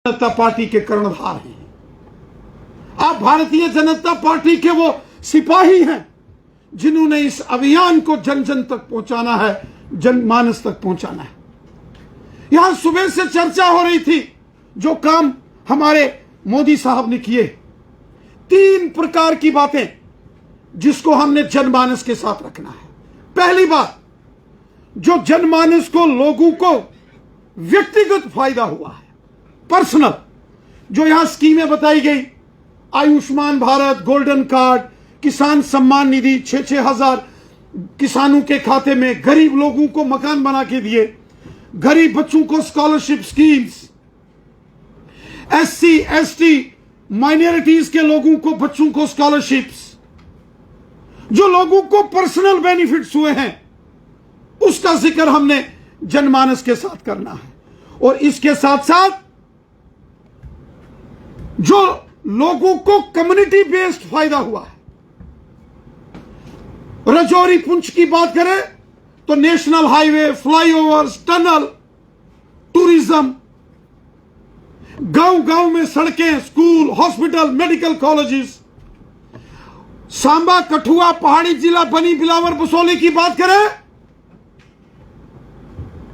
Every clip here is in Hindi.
जनता पार्टी के कर्णधार हैं। आप भारतीय जनता पार्टी के वो सिपाही हैं जिन्होंने इस अभियान को जन जन तक पहुंचाना है, जनमानस तक पहुंचाना है। यहां सुबह से चर्चा हो रही थी जो काम हमारे मोदी साहब ने किए, 3 प्रकार की बातें जिसको हमने जनमानस के साथ रखना है। पहली बात, जो जनमानस को, लोगों को व्यक्तिगत फायदा हुआ है, पर्सनल, जो यहां स्कीमें बताई गई, आयुष्मान भारत, गोल्डन कार्ड, किसान सम्मान निधि, 6-6 हजार किसानों के खाते में, गरीब लोगों को मकान बना के दिए, गरीब बच्चों को scholarship schemes, SC ST minorities के लोगों को, बच्चों को स्कॉलरशिप्स, जो लोगों को पर्सनल बेनिफिट्स हुए हैं, उसका जिक्र हमने जनमानस के साथ करना है। और इसके साथ साथ जो लोगों को कम्युनिटी बेस्ड फायदा हुआ है, राजौरी पुंछ की बात करें तो national highway, flyovers, tunnel, tourism, गांव गांव में सड़कें, school, hospital, medical colleges, Samba, Kathua, पहाड़ी जिला, बनी, बिलावर, बसोली की बात करें,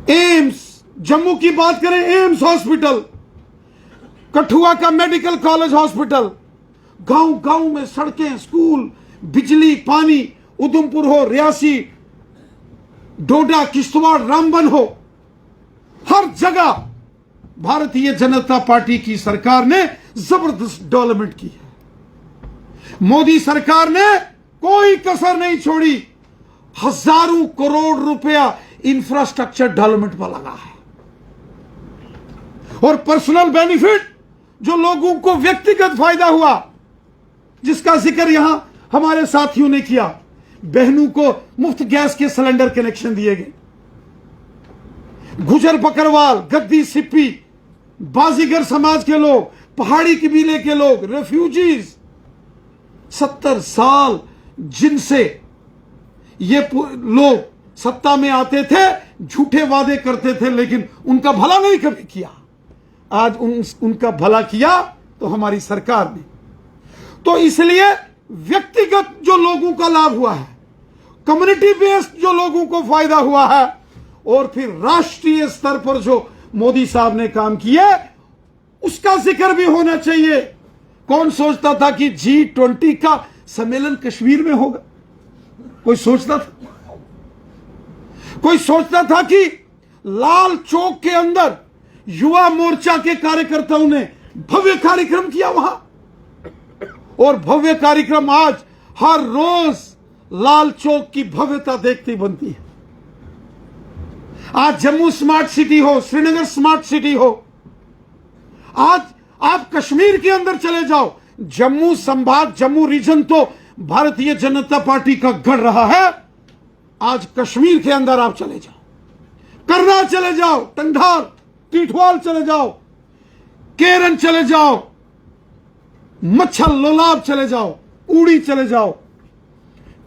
एम्स, जम्मू की बात करें, एम्स हॉस्पिटल, कठुआ का मेडिकल कॉलेज हॉस्पिटल, गांव गांव में सड़कें, स्कूल, बिजली, पानी, उधमपुर हो, रियासी, डोडा, किश्तवाड़, रामबन हो, हर जगह भारतीय जनता पार्टी की सरकार ने जबरदस्त डेवलपमेंट की है। मोदी सरकार ने कोई कसर नहीं छोड़ी, हजारों करोड़ रुपया इंफ्रास्ट्रक्चर डेवलपमेंट पर लगा है। और पर्सनल बेनिफिट, जो लोगों को व्यक्तिगत फायदा हुआ, जिसका जिक्र यहां हमारे साथियों ने किया, बहनों को मुफ्त गैस के सिलेंडर कनेक्शन दिए गए, गुजर बकरवाल, गद्दी, सिप्पी, बाजीगर समाज के लोग, पहाड़ी कबीले के लोग, रेफ्यूजीज, 70 साल जिनसे ये लोग सत्ता में आते थे, झूठे वादे करते थे, लेकिन उनका भला नहीं कभी किया। आज उनका भला किया तो हमारी सरकार ने। तो इसलिए व्यक्तिगत जो लोगों का लाभ हुआ है, कम्युनिटी बेस्ड जो लोगों को फायदा हुआ है, और फिर राष्ट्रीय स्तर पर जो मोदी साहब ने काम किए, उसका जिक्र भी होना चाहिए। कौन सोचता था कि G20 का सम्मेलन कश्मीर में होगा? कोई सोचता था? कोई सोचता था कि लाल चौक के अंदर युवा मोर्चा के कार्यकर्ताओं ने भव्य कार्यक्रम किया वहां, और भव्य कार्यक्रम आज हर रोज लाल चौक की भव्यता देखती बनती है। आज जम्मू स्मार्ट सिटी हो, श्रीनगर स्मार्ट सिटी हो, आज आप कश्मीर के अंदर चले जाओ, जम्मू संभाग, जम्मू रीजन तो भारतीय जनता पार्टी का गढ़ रहा है। आज कश्मीर के अंदर आप चले जाओ, करनाल चले जाओ, टंगधार, टीठवाल चले जाओ, केरन चले जाओ, मच्छल लोलाब चले जाओ, उड़ी चले जाओ,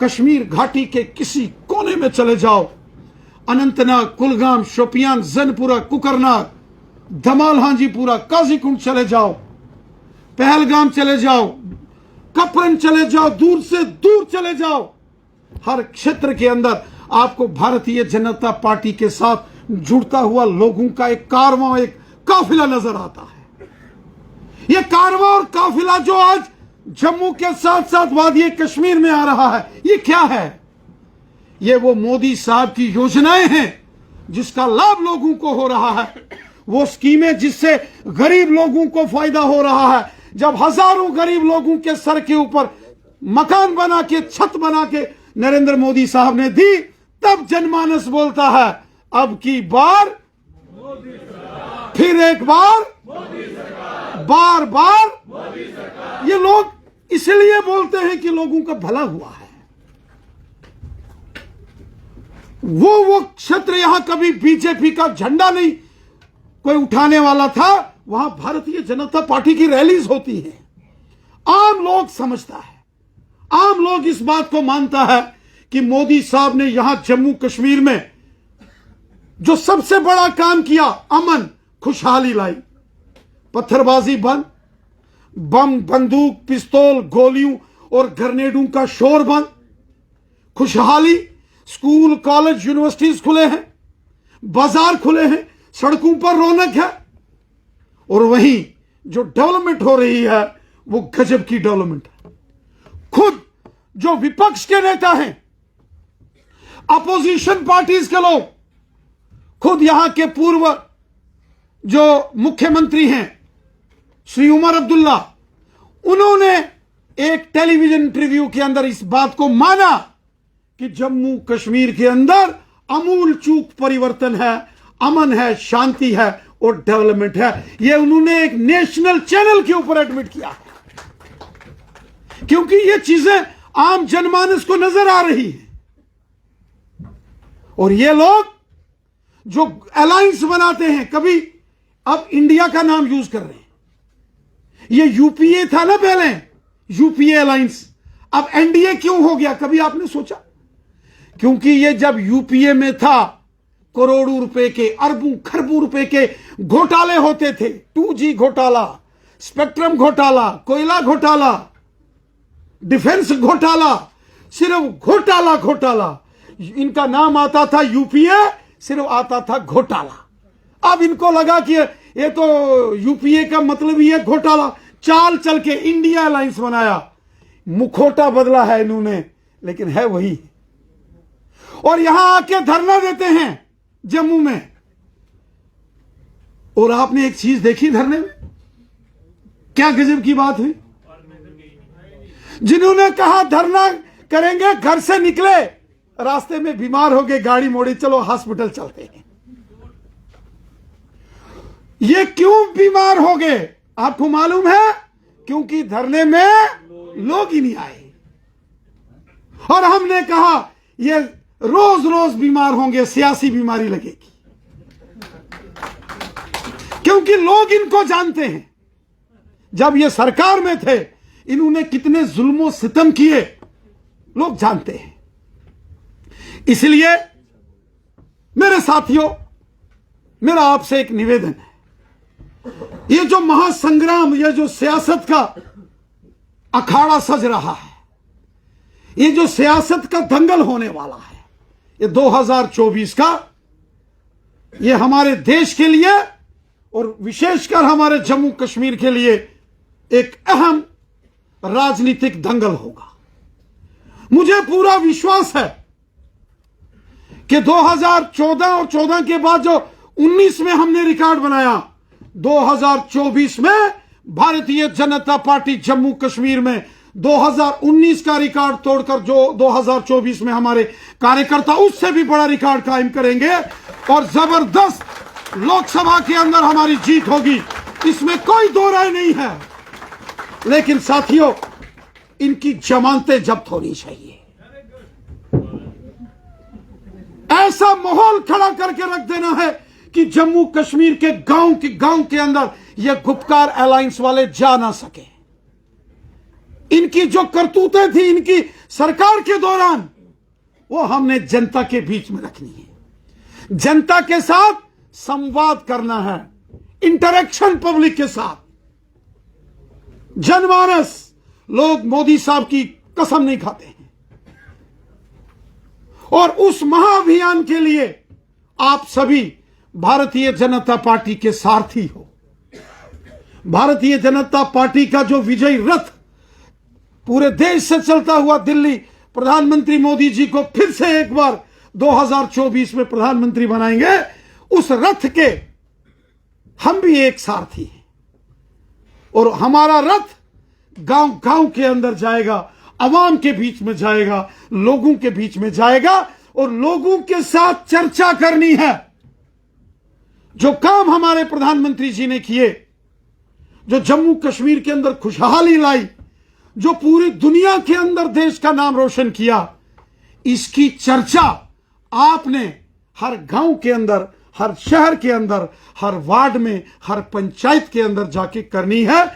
कश्मीर घाटी के किसी कोने में चले जाओ, अनंतनाग, कुलगाम, शोपियान, जैनपुरा, कुकरनाग, धमाल, हाजीपुरा, काजीकुंड चले जाओ, पहलगाम चले जाओ, कपरन चले जाओ, दूर से दूर चले जाओ, हर क्षेत्र के अंदर आपको भारतीय जनता पार्टी के साथ जुड़ता हुआ लोगों का एक कारवां, एक काफिला नजर आता है। यह कारवां और काफिला जो आज जम्मू के साथ साथ वादी कश्मीर में आ रहा है, ये क्या है? ये वो मोदी साहब की योजनाएं हैं जिसका लाभ लोगों को हो रहा है, वो स्कीमें जिससे गरीब लोगों को फायदा हो रहा है। जब हजारों गरीब लोगों के सर के ऊपर मकान बना के, छत बना के नरेंद्र मोदी साहब ने दी, तब जनमानस बोलता है अब की बार, फिर एक बार, बार बार। ये लोग इसलिए बोलते हैं कि लोगों का भला हुआ है। वो क्षेत्र यहां कभी बीजेपी का झंडा नहीं कोई उठाने वाला था, वहां भारतीय जनता पार्टी की रैलीज होती है। आम लोग समझता है, आम लोग इस बात को मानता है कि मोदी साहब ने यहां जम्मू कश्मीर में जो सबसे बड़ा काम किया, अमन खुशहाली लाई, पत्थरबाजी बंद, बम, बंदूक, पिस्तौल, गोलियों और ग्रेनेडों का शोर बंद, खुशहाली, स्कूल, कॉलेज, यूनिवर्सिटीज खुले हैं, बाजार खुले हैं, सड़कों पर रौनक है। और वहीं जो डेवलपमेंट हो रही है वो गजब की डेवलपमेंट है। खुद जो विपक्ष के नेता हैं, अपोजिशन पार्टीज के लोग, खुद यहां के पूर्व जो मुख्यमंत्री हैं श्री उमर अब्दुल्ला, उन्होंने एक टेलीविजन इंटरव्यू के अंदर इस बात को माना कि जम्मू कश्मीर के अंदर अमूल चूक परिवर्तन है, अमन है, शांति है और डेवलपमेंट है। यह उन्होंने एक नेशनल चैनल के ऊपर एडमिट किया, क्योंकि ये चीजें आम जनमानस को नजर आ रही है। और ये लोग जो अलायंस बनाते हैं, कभी अब इंडिया का नाम यूज कर रहे हैं। ये यूपीए था ना पहले, यूपीए अलायंस, अब एनडीए क्यों हो गया? कभी आपने सोचा? क्योंकि ये जब यूपीए में था, करोड़ों रुपए के, अरबों खरबों रुपए के घोटाले होते थे। 2G घोटाला, स्पेक्ट्रम घोटाला, कोयला घोटाला, डिफेंस घोटाला, सिर्फ घोटाला घोटाला। इनका नाम आता था यूपीए, सिर्फ आता था घोटाला। अब इनको लगा कि ये तो यूपीए का मतलब ही है घोटाला, चाल चल के इंडिया अलायंस बनाया। मुखौटा बदला है इन्होंने, लेकिन है वही। और यहां आके धरना देते हैं जम्मू में। और आपने एक चीज देखी धरने में, क्या गजब की बात हुई। जिन्होंने कहा धरना करेंगे, घर से निकले, रास्ते में बीमार हो गए, गाड़ी मोड़ी, चलो हॉस्पिटल चलते हैं। ये क्यों बीमार हो गए आपको मालूम है? क्योंकि धरने में लोग ही नहीं आए। और हमने कहा ये रोज रोज बीमार होंगे, सियासी बीमारी लगेगी, क्योंकि लोग इनको जानते हैं। जब ये सरकार में थे, इन्होंने कितने जुल्मों सितम किए, लोग जानते हैं। इसलिए मेरे साथियों, मेरा आपसे एक निवेदन है, ये जो महासंग्राम, ये जो सियासत का अखाड़ा सज रहा है, ये जो सियासत का दंगल होने वाला है, ये 2024 का, ये हमारे देश के लिए और विशेषकर हमारे जम्मू कश्मीर के लिए एक अहम राजनीतिक दंगल होगा। मुझे पूरा विश्वास है कि 2014 और 14 के बाद जो 19 में हमने रिकॉर्ड बनाया, 2024 में भारतीय जनता पार्टी जम्मू कश्मीर में 2019 का रिकॉर्ड तोड़कर जो 2024 में हमारे कार्यकर्ता उससे भी बड़ा रिकॉर्ड कायम करेंगे और जबरदस्त लोकसभा के अंदर हमारी जीत होगी, इसमें कोई दो राय नहीं है। लेकिन साथियों, इनकी जमानतें जब्त होनी चाहिए। ऐसा माहौल खड़ा करके रख देना है कि जम्मू कश्मीर के गांव के अंदर ये गुपकार अलायंस वाले जा ना सके। इनकी जो करतूतें थी इनकी सरकार के दौरान, वो हमने जनता के बीच में रखनी है। जनता के साथ संवाद करना है, इंटरेक्शन पब्लिक के साथ। जनमानस, लोग मोदी साहब की कसम नहीं खाते हैं। और उस महाअभियान के लिए आप सभी भारतीय जनता पार्टी के सारथी हो। भारतीय जनता पार्टी का जो विजयी रथ पूरे देश से चलता हुआ दिल्ली, प्रधानमंत्री मोदी जी को फिर से एक बार 2024 में प्रधानमंत्री बनाएंगे, उस रथ के हम भी एक सारथी हैं। और हमारा रथ गांव के अंदर जाएगा, अवाम के बीच में जाएगा, लोगों के बीच में जाएगा और लोगों के साथ चर्चा करनी है। जो काम हमारे प्रधानमंत्री जी ने किए, जो जम्मू कश्मीर के अंदर खुशहाली लाई, जो पूरी दुनिया के अंदर देश का नाम रोशन किया, इसकी चर्चा आपने हर गांव के अंदर, हर शहर के अंदर, हर वार्ड में, हर पंचायत के अंदर जाके करनी है।